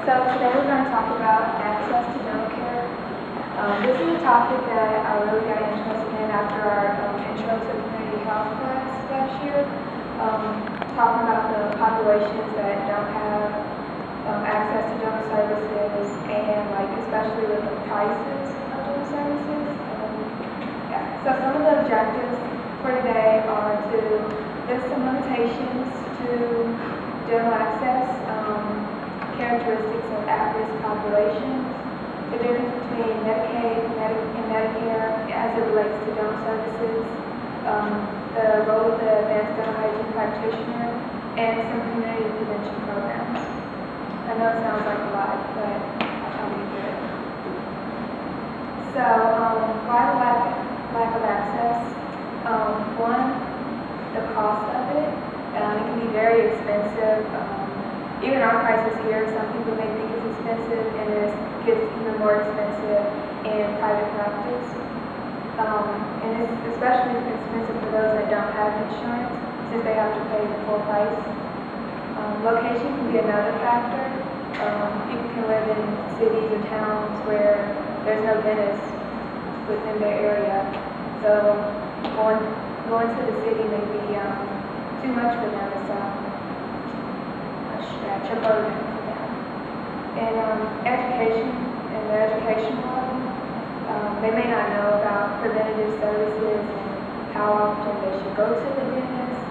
So today we're going to talk about access to dental care. This is a topic that I really got interested in after our intro to community health class last year. Talking about the populations that don't have access to dental services and especially with the prices of dental services. So some of the objectives for today are to list some limitations to dental access, characteristics of at-risk populations, the difference between Medicaid and Medicare as it relates to dental services, the role of the advanced dental hygiene practitioner, and some community prevention programs. I know it sounds like a lot, but I'll try to do it. So, why the lack of access? One, the cost of it. It can be very expensive. Even our prices here, some people may think it's expensive, and it gets even more expensive in private practice. And it's especially expensive for those that don't have insurance, since they have to pay the full price. Location can be another factor. People can live in cities or towns where there's no dentist within their area, so going to the city may be too much for them. It's a burden for them. And education and the education level, they may not know about preventative services and how often they should go to the dentist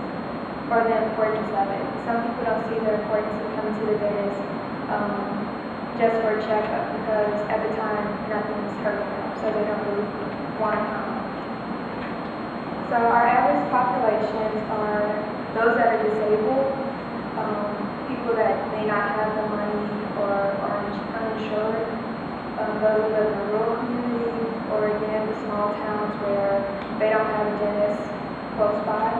or the importance of it. Some people don't see the importance of coming to the dentist just for a checkup because at the time nothing's hurting them, so they don't really want to come. So our at-risk populations are those that are disabled, people that may not have the money or are uninsured, those who live in a rural community, or again the small towns where they don't have a dentist close by.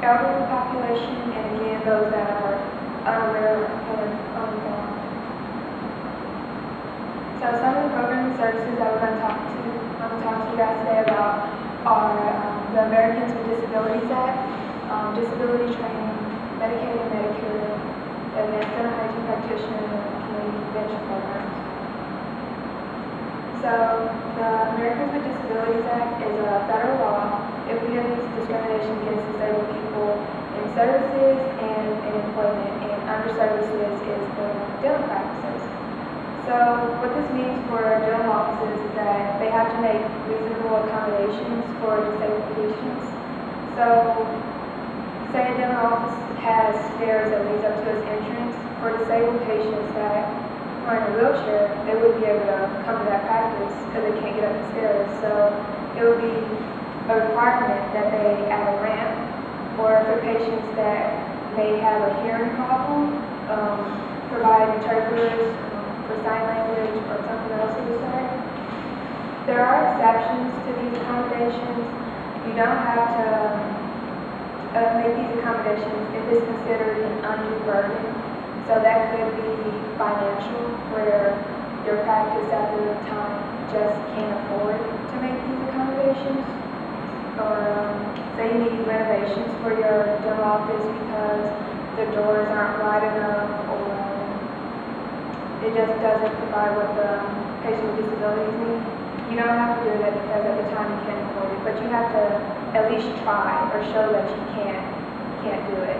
Elderly population, and again those that are unaware and uninformed. So some of the programs and services that I'm going to talk to you guys today about are the Americans with Disabilities Act, disability training, Medicaid and Medicare, the advanced dental hygiene practitioner, and community prevention programs. So the Americans with Disabilities Act is a federal law. It prohibits discrimination against disabled people in services and in employment, and under services is the dental practices. So what this means for dental offices is that they have to make reasonable accommodations for disabled patients. So say a dental office has stairs that leads up to its entrance. For disabled patients that are in a wheelchair, they wouldn't be able to come to that practice because they can't get up the stairs. So it would be a requirement that they add a ramp, or for patients that may have a hearing problem, provide interpreters for sign language or something else of the sort. There are exceptions to these accommodations. You don't have to make these accommodations if it's considered an undue burden. So that could be financial, where your practice at the time just can't afford to make these accommodations. Or say you need renovations for your dental office because the doors aren't wide enough, or it just doesn't provide what the patient with disabilities need. You don't have to do that because at the time you can't afford it, but you have to at least try or show that you can't do it.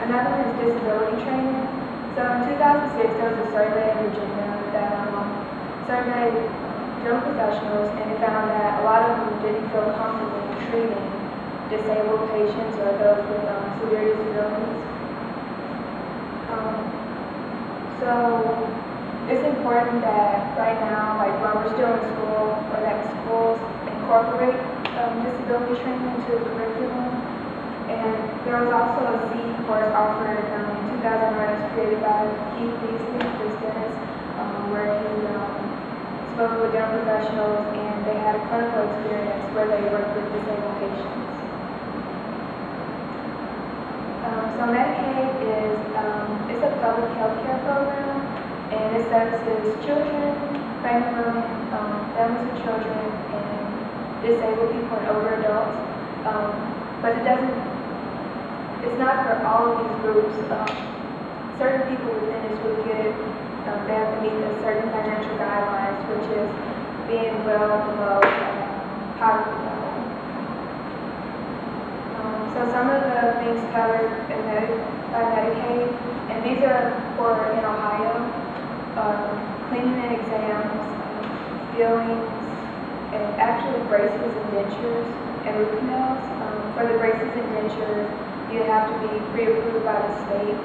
Another one is disability training. So in 2006, there was a survey in Virginia that surveyed dental professionals, and it found that a lot of them didn't feel comfortable treating disabled patients or those with severe disabilities. So it's important that right now, while we're still in school, or that schools incorporate disability training into the curriculum. And there was also a C course offered in 2009. It's created by Keith Beasley, this dentist, where he spoke with dental professionals, and they had a clinical experience where they worked with disabled patients. So Medicaid is it's a public health care program, and it services children, pregnant women, families with children, and disabled people and older adults. But it's not for all of these groups. Certain people within this group get it, they have to meet a certain financial guidelines, which is being well below poverty level. So some of the things covered by Medicaid, and these are in Ohio, cleaning and exams, fillings, and actually braces and dentures and root canals. For the braces and dentures, you have to be pre-approved by the state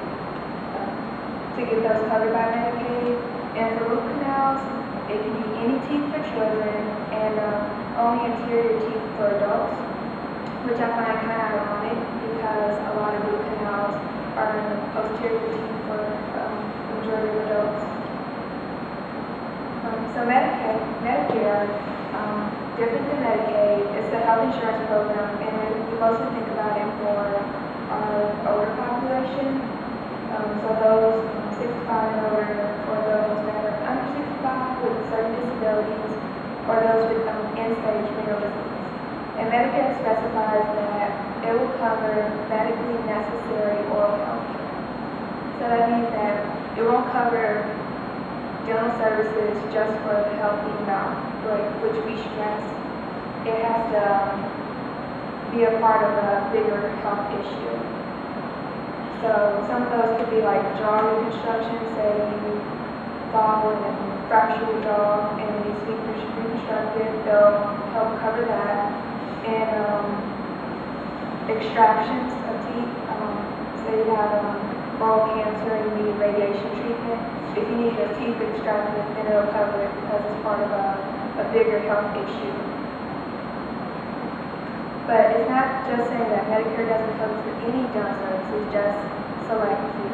to get those covered by Medicaid. And for root canals, it can be any teeth for children and only interior teeth for adults, which I find kind of ironic because a lot of root canals are in the posterior teeth for the majority of adults. So Medicare, different than Medicaid, it's the health insurance program, and we mostly think about it for our older population. So those 65 and older, or those that are under 65 with certain disabilities, or those with end-stage renal disease. And Medicare specifies that it will cover medically necessary oral health care. So that means that it won't cover dental services just for the healthy mouth, which we stress. It has to be a part of a bigger health issue. So some of those could be like jaw reconstruction, say you fall and fracture your jaw and it needs to be reconstructed, they'll help cover that. And extractions of teeth, say you have oral cancer and you need radiation treatment. If you need your teeth extracted, then it'll cover it because it's part of a bigger health issue. But it's not just saying that Medicare doesn't cover for any dental services, just select few.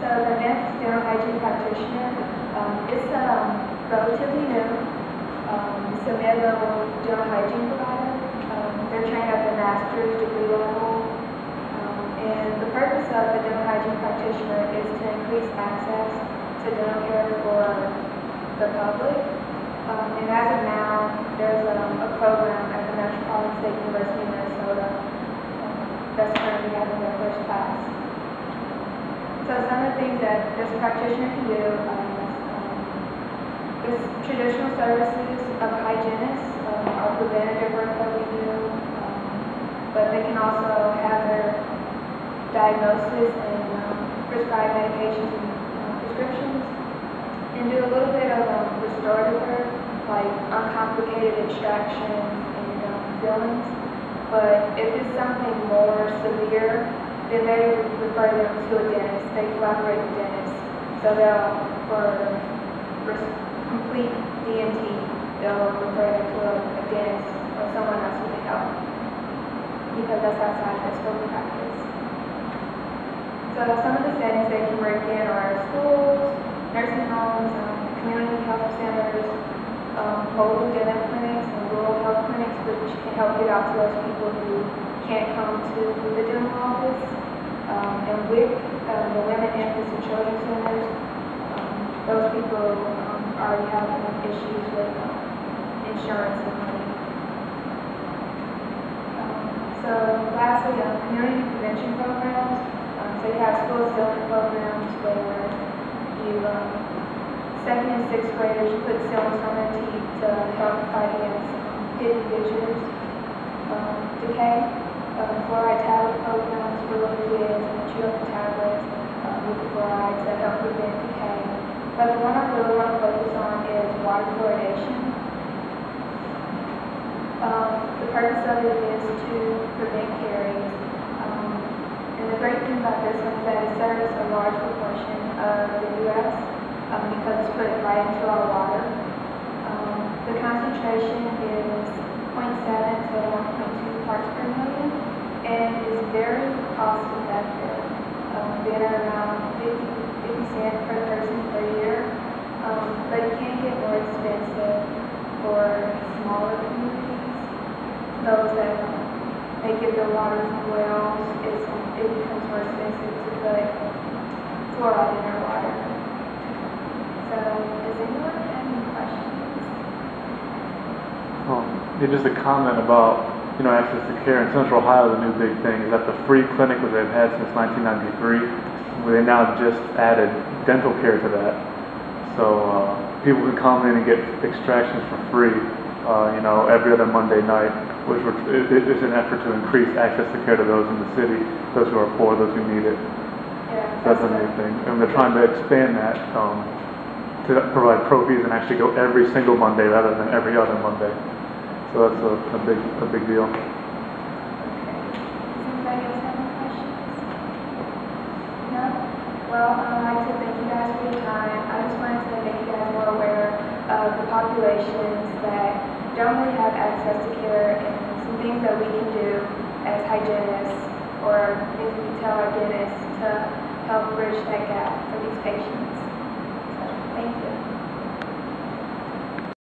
So the next dental hygiene practitioner, it's relatively new. It's a mid-level dental hygiene provider. They're trained at the master's degree level. And the purpose of the dental hygiene practitioner is to increase access to dental care for the public. And as of now, there's a program at the Metropolitan State University of Minnesota that's currently having their first class. So some of the things that this practitioner can do is traditional services of hygienists are preventative work that we do, but they can also have their diagnosis and prescribe medications and prescriptions, and do a little bit of restorative work, like uncomplicated extraction and fillings. But if it's something more severe, then they refer them to a dentist. They collaborate with dentists. So for complete DNT, they'll refer them to a dentist or someone else who can help, because that's outside their scope of practice. So some of the settings they can work in are schools, nursing homes, community health centers, mobile dental clinics, and rural health clinics, which can help get out to those people who can't come to the dental office. And with the women, infants, and children centers, those people already have issues with insurance and money. So lastly, community prevention programs. So you have school sealing programs where you, second and sixth graders, you put sealants on their teeth to help fight against hidden fissures, decay. Fluoride tablet programs for little kids and chew up the tablets with the fluoride to help prevent decay. But the one I really want to focus on is water fluoridation. The purpose of it is to prevent caries. And the great thing about this one is that it serves a large proportion of the U.S. Because it's put right into our water. The concentration is 0.7 to 1.2 parts per million, and is very cost effective. Being around 50 cents per person per year, but it can get more expensive for smaller communities. Those that they get their water from wells, it becomes more expensive to put fluoride in their water. So, does anyone have any questions? Yeah, just a comment about, access to care. In Central Ohio, the new big thing is that the free clinic that they've had since 1993, where they now just added dental care to that. So people can come in and get extractions for free, every other Monday night, which is an effort to increase access to care to those in the city, those who are poor, those who need it. Yeah, That's a new thing. And they're trying to expand that to provide pro-fees and actually go every single Monday rather than every other Monday. So that's a big deal. Okay. Does anybody else have any questions? No? Well, I'd like to thank you guys for your time. I just wanted to make you guys more aware of the populations that don't really have access to care and some things that we can do as hygienists or things we can tell our dentists to help bridge that gap for these patients. So, thank you.